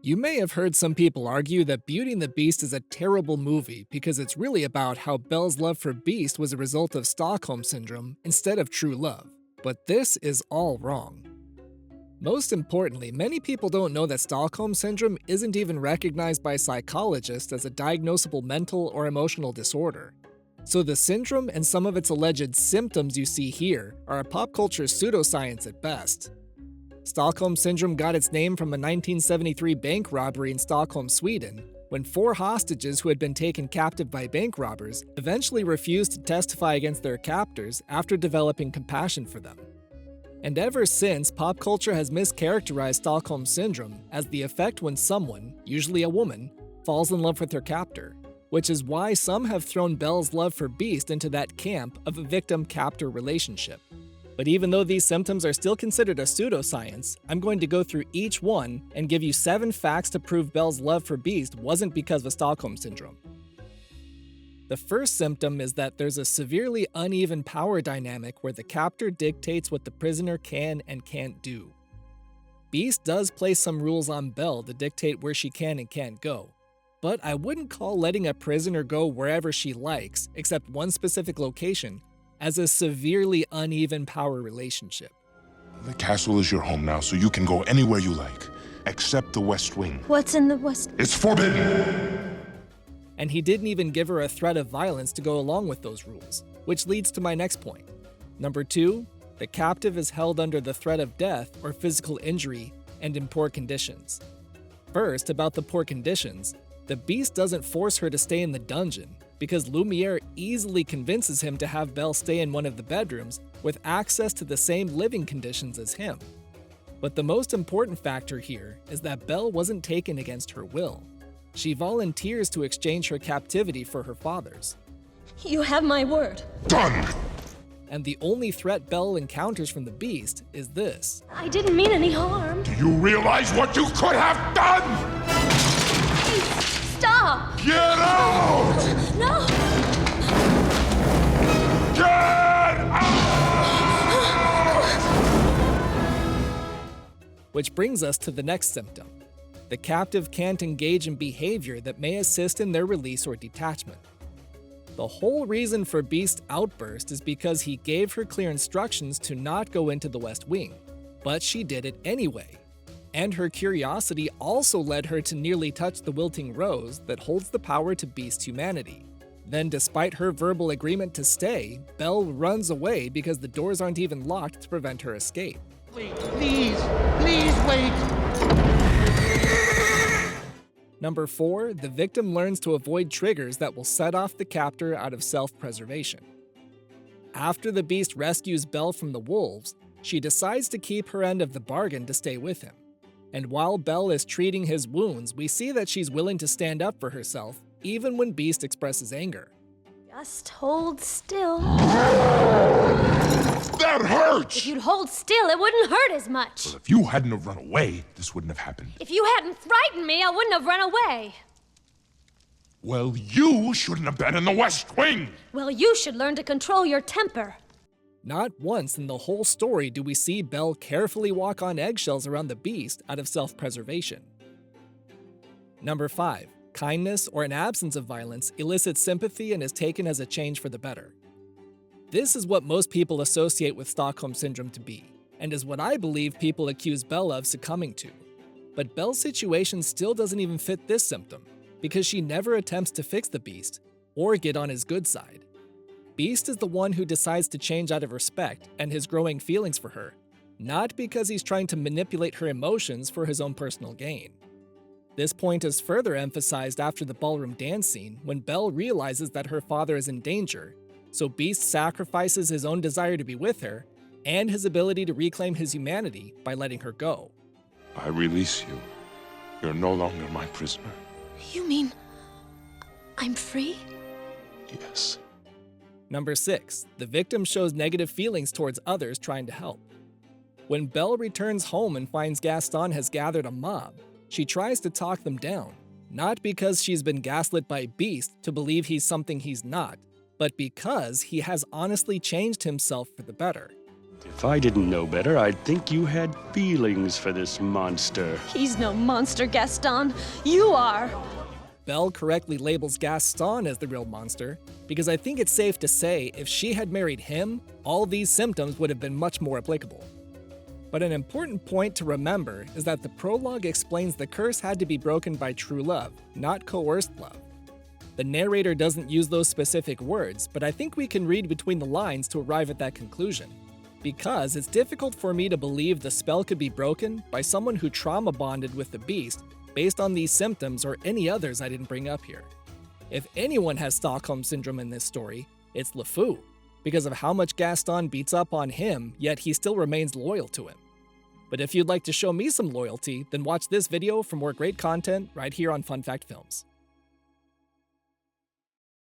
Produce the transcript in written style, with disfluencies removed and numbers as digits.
You may have heard some people argue that Beauty and the Beast is a terrible movie because it's really about how Belle's love for Beast was a result of Stockholm Syndrome instead of true love. But this is all wrong. Most importantly, many people don't know that Stockholm Syndrome isn't even recognized by psychologists as a diagnosable mental or emotional disorder. So the syndrome and some of its alleged symptoms you see here are a pop culture pseudoscience at best. Stockholm Syndrome got its name from a 1973 bank robbery in Stockholm, Sweden, when 4 hostages who had been taken captive by bank robbers eventually refused to testify against their captors after developing compassion for them. And ever since, pop culture has mischaracterized Stockholm Syndrome as the effect when someone, usually a woman, falls in love with her captor, which is why some have thrown Belle's love for Beast into that camp of a victim-captor relationship. But even though these symptoms are still considered a pseudoscience, I'm going to go through each one and give you 7 facts to prove Belle's love for Beast wasn't because of Stockholm Syndrome. The first symptom is that there's a severely uneven power dynamic where the captor dictates what the prisoner can and can't do. Beast does place some rules on Belle to dictate where she can and can't go, but I wouldn't call letting a prisoner go wherever she likes, except one specific location, as a severely uneven power relationship. The castle is your home now, so you can go anywhere you like, except the West Wing. What's in the West? It's forbidden! And he didn't even give her a threat of violence to go along with those rules, which leads to my next point. Number 2, the captive is held under the threat of death or physical injury and in poor conditions. First, about the poor conditions, the Beast doesn't force her to stay in the dungeon, because Lumiere easily convinces him to have Belle stay in one of the bedrooms with access to the same living conditions as him. But the most important factor here is that Belle wasn't taken against her will. She volunteers to exchange her captivity for her father's. You have my word. Done! And the only threat Belle encounters from the Beast is this. I didn't mean any harm. Do you realize what you could have done? Please, stop! Get out! No! Get out! Which brings us to the next symptom. The captive can't engage in behavior that may assist in their release or detachment. The whole reason for Beast's outburst is because he gave her clear instructions to not go into the West Wing, but she did it anyway. And her curiosity also led her to nearly touch the wilting rose that holds the power to Beast's humanity. Then, despite her verbal agreement to stay, Belle runs away because the doors aren't even locked to prevent her escape. Wait, please wait. Number 4, the victim learns to avoid triggers that will set off the captor out of self-preservation. After the Beast rescues Belle from the wolves, she decides to keep her end of the bargain to stay with him. And while Belle is treating his wounds, we see that she's willing to stand up for herself, even when Beast expresses anger. Just hold still. That hurts! If you'd hold still, it wouldn't hurt as much. Well, if you hadn't have run away, this wouldn't have happened. If you hadn't frightened me, I wouldn't have run away. Well, you shouldn't have been in the West Wing! Well, you should learn to control your temper. Not once in the whole story do we see Belle carefully walk on eggshells around the Beast out of self-preservation. Number 5. Kindness or an absence of violence elicits sympathy and is taken as a change for the better. This is what most people associate with Stockholm Syndrome to be, and is what I believe people accuse Belle of succumbing to. But Belle's situation still doesn't even fit this symptom, because she never attempts to fix the Beast, or get on his good side. Beast is the one who decides to change out of respect and his growing feelings for her, not because he's trying to manipulate her emotions for his own personal gain. This point is further emphasized after the ballroom dance scene when Belle realizes that her father is in danger, so Beast sacrifices his own desire to be with her and his ability to reclaim his humanity by letting her go. I release you. You're no longer my prisoner. You mean I'm free? Yes. Number 6. The victim shows negative feelings towards others trying to help. When Belle returns home and finds Gaston has gathered a mob, she tries to talk them down, not because she's been gaslit by Beast to believe he's something he's not, but because he has honestly changed himself for the better. If I didn't know better, I'd think you had feelings for this monster. He's no monster, Gaston. You are. Belle correctly labels Gaston as the real monster, because I think it's safe to say if she had married him, all these symptoms would have been much more applicable. But an important point to remember is that the prologue explains the curse had to be broken by true love, not coerced love. The narrator doesn't use those specific words, but I think we can read between the lines to arrive at that conclusion. Because it's difficult for me to believe the spell could be broken by someone who trauma bonded with the beast based on these symptoms or any others I didn't bring up here. If anyone has Stockholm Syndrome in this story, it's LeFou, because of how much Gaston beats up on him, yet he still remains loyal to him. But if you'd like to show me some loyalty, then watch this video for more great content right here on Fun Fact Films.